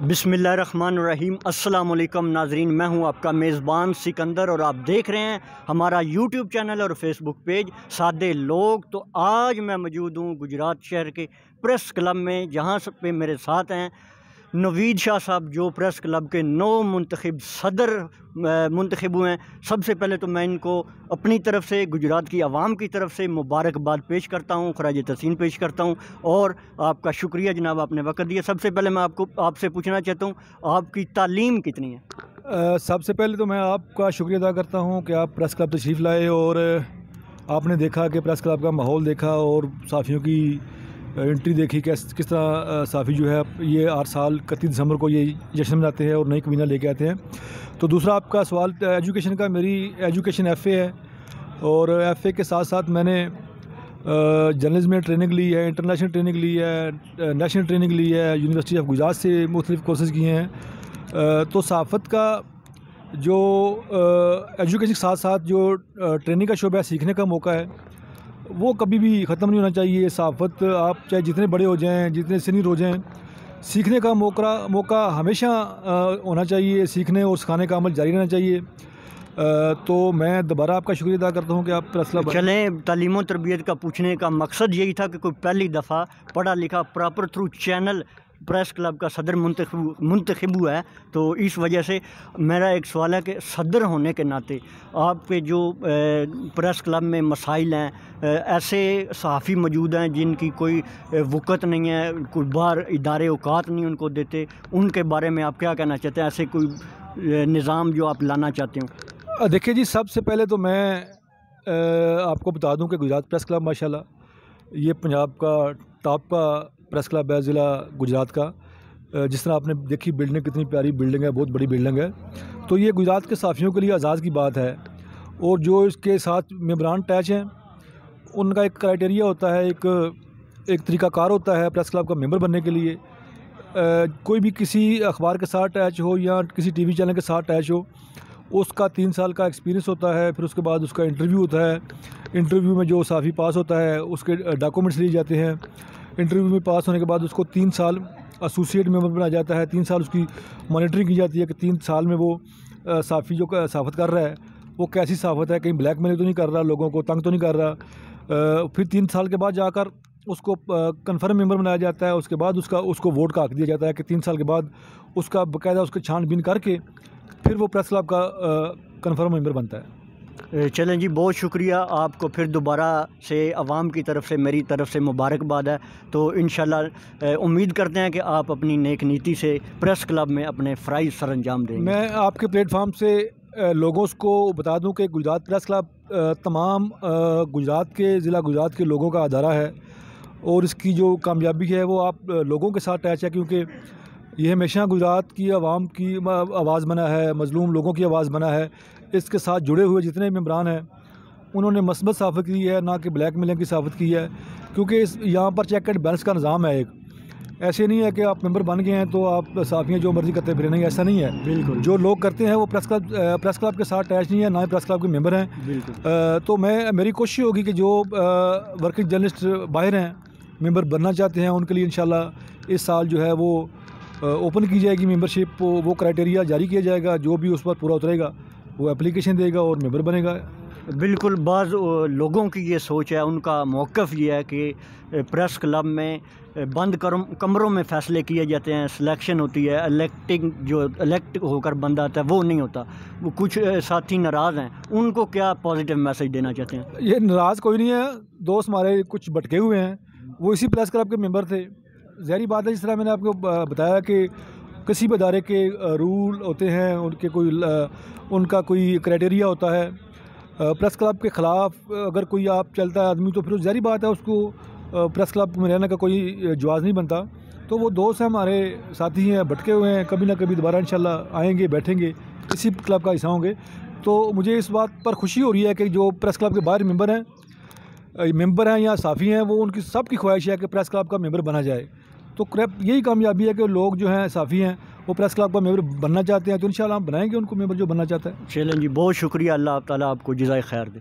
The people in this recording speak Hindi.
बिस्मिल्लाहिर्रहमानिर्रहीम। अस्सलाम वालेकुम नाजरीन, मैं हूं आपका मेज़बान सिकंदर और आप देख रहे हैं हमारा यूट्यूब चैनल और फेसबुक पेज सादे लोग। तो आज मैं मौजूद हूं गुजरात शहर के प्रेस क्लब में, जहां पे मेरे साथ हैं नवीद शाह साहब, जो प्रेस क्लब के नौ मुंतखब सदर मुंतखब हुए हैं। सबसे पहले तो मैं इनको अपनी तरफ से, गुजरात की आवाम की तरफ से मुबारकबाद पेश करता हूँ, खराज तहसीन पेश करता हूँ और आपका शुक्रिया जनाब, आपने वक्त दिया। सबसे पहले मैं आपसे पूछना चाहता हूँ, आपकी तालीम कितनी है? सबसे पहले तो मैं आपका शुक्रिया अदा करता हूँ कि आप प्रेस क्लब तशरीफ़ लाए और आपने देखा कि प्रेस क्लब का माहौल देखा और साफ़ियों की एंट्री देखी, किस तरह साफ़ी जो है ये 8 साल 31 दिसंबर को ये जश्न मनाते हैं और नई कमीना लेके आते हैं। तो दूसरा आपका सवाल एजुकेशन का, मेरी एजुकेशन FA है और FA के साथ साथ मैंने जर्नलिज्म में ट्रेनिंग ली है, इंटरनेशनल ट्रेनिंग ली है, नेशनल ट्रेनिंग ली है, यूनिवर्सिटी ऑफ गुजरात से मुख्तलिफ कोर्सेज़ किए हैं। तो सहाफ़त का जो एजुकेशन के साथ साथ जो ट्रेनिंग का शोबा है, सीखने का मौका है, वो कभी भी ख़त्म नहीं होना चाहिए। सहाफ़त आप चाहे जितने बड़े हो जाएं, जितने सीनियर हो जाएं, सीखने का मौका हमेशा होना चाहिए। सीखने और सिखाने का अमल जारी रहना चाहिए। तो मैं दोबारा आपका शुक्रिया अदा करता हूँ कि आप प्रेस क्लब चलें। तालीम और तरबियत का पूछने का मकसद यही था कि कोई पहली दफ़ा पढ़ा लिखा proper through channel press club का सदर मुंतखब हुआ है। तो इस वजह से मेरा एक सवाल है कि सदर होने के नाते आपके जो प्रेस क्लब में मसाइल हैं, ऐसे सहाफ़ी मौजूद हैं जिनकी कोई वक़्त नहीं है, कोई बाहर इदारे औकात नहीं उनको देते, उनके बारे में आप क्या कहना चाहते हैं? ऐसे कोई निज़ाम जो आप लाना चाहते हो? देखिए जी, सबसे पहले तो मैं आपको बता दूं कि गुजरात प्रेस क्लब माशाल्लाह ये पंजाब का टॉप का प्रेस क्लब है ज़िला गुजरात का। जिस तरह आपने देखी बिल्डिंग, कितनी प्यारी बिल्डिंग है, बहुत बड़ी बिल्डिंग है। तो ये गुजरात के साफ़ियों के लिए एजाज़ की बात है। और जो इसके साथ मेंबरान अटैच हैं, उनका एक क्राइटेरिया होता है, एक तरीक़ाकार होता है प्रेस क्लब का मेंबर बनने के लिए। कोई भी किसी अखबार के साथ अटैच हो या किसी TV चैनल के साथ अटैच हो, उसका 3 साल का एक्सपीरियंस होता है। फिर उसके बाद उसका इंटरव्यू होता है। इंटरव्यू में जो साफ़ी पास होता है उसके डॉक्यूमेंट्स लिए जाते हैं। इंटरव्यू में पास होने के बाद उसको 3 साल एसोसिएट मेंबर बनाया जाता है। 3 साल उसकी मॉनिटरिंग की जाती है कि 3 साल में वो साफ़ी जो सहाफ़त कर रहा है वो कैसी सहाफ़त है, कहीं ब्लैकमेल तो नहीं कर रहा, लोगों को तंग तो नहीं कर रहा। फिर 3 साल के बाद जाकर उसको कन्फर्म मेंबर बनाया जाता है। उसके बाद उसको वोट का हक़ दिया जाता है कि 3 साल के बाद उसका बाकायदा उसकी छानबीन करके फिर वो प्रेस क्लब का कन्फर्म मेंबर बनता है। चलें जी, बहुत शुक्रिया आपको। फिर दोबारा से आवाम की तरफ से, मेरी तरफ से मुबारकबाद है। तो इंशाल्लाह उम्मीद करते हैं कि आप अपनी नेक नीति से प्रेस क्लब में अपने फ़राइज़ सर अंजाम देंगे। मैं आपके प्लेटफार्म से लोगों को बता दूं कि गुजरात प्रेस क्लब तमाम गुजरात के ज़िला गुजरात के लोगों का अदारा है और इसकी जो कामयाबी है वो आप लोगों के साथ अटैच है, क्योंकि ये हमेशा गुजरात की आवाम की आवाज़ बना है, मज़लूम लोगों की आवाज़ बना है। इसके साथ जुड़े हुए जितने मेंबरान हैं उन्होंने मस्बत सहाफ़त की है, ना कि ब्लैक मेलिंग की सहाफ़त की है, क्योंकि यहाँ पर चेक एंड बैलेंस का निज़ाम है। एक ऐसे नहीं है कि आप मेंबर बन गए हैं तो आप सहाफ़ियाँ जो मर्ज़ी करते फिर नहीं, ऐसा नहीं है। बिल्कुल, जो लोग करते हैं वो प्रेस क्लब के साथ अटैच नहीं है, ना ही प्रेस क्लब के मेंबर हैं। बिल्कुल। तो मेरी कोशिश होगी कि जो वर्किंग जर्नलिस्ट बाहर हैं, मेंबर बनना चाहते हैं, उनके लिए इंशाल्लाह इस साल जो है वो ओपन की जाएगी मेंबरशिप। वो क्राइटेरिया जारी किया जाएगा, जो भी उस पर पूरा उतरेगा वो एप्लीकेशन देगा और मेंबर बनेगा। बिल्कुल। बाज़ लोगों की ये सोच है, उनका मौक़िफ़ ये है कि प्रेस क्लब में बंद कमरों में फ़ैसले किए जाते हैं, सिलेक्शन होती है, इलेक्ट होकर बंदा आता है, वो नहीं होता। वो कुछ साथी नाराज़ हैं, उनको क्या पॉजिटिव मैसेज देना चाहते हैं? ये नाराज़ कोई नहीं है, दोस्त हमारे कुछ भटके हुए हैं, वो इसी प्रेस क्लब के मेंबर थे। ज़ाहिर बात है, जिस तरह मैंने आपको बताया कि किसी भी अदारे के रूल होते हैं, उनका कोई क्राइटेरिया होता है। प्रेस क्लब के ख़िलाफ़ अगर कोई आप चलता है आदमी, तो फिर ज़ाहिर बात है उसको प्रेस क्लब में रहने का कोई जवाज़ नहीं बनता। तो वो दोस्त हैं, हमारे साथी हैं, भटके हुए हैं, कभी ना कभी दोबारा इंशाल्लाह आएंगे, बैठेंगे, इसी क्लब का हिस्सा होंगे। तो मुझे इस बात पर खुशी हो रही है कि जो प्रेस क्लब के बाहर मेंबर हैं या साफ़ी हैं, वो उनकी सबकी ख्वाहिश है कि प्रेस क्लब का मेंबर बना जाए। तो यही कामयाबी है कि लोग जो हैं साफ़ी हैं वो प्रेस क्लब का मेंबर बनना चाहते हैं। तो इंशाल्लाह हम बनाएंगे उनको मेंबर जो बनना चाहता है। चलें जी, बहुत शुक्रिया। अल्लाह ताला आपको जज़ाए खैर दे।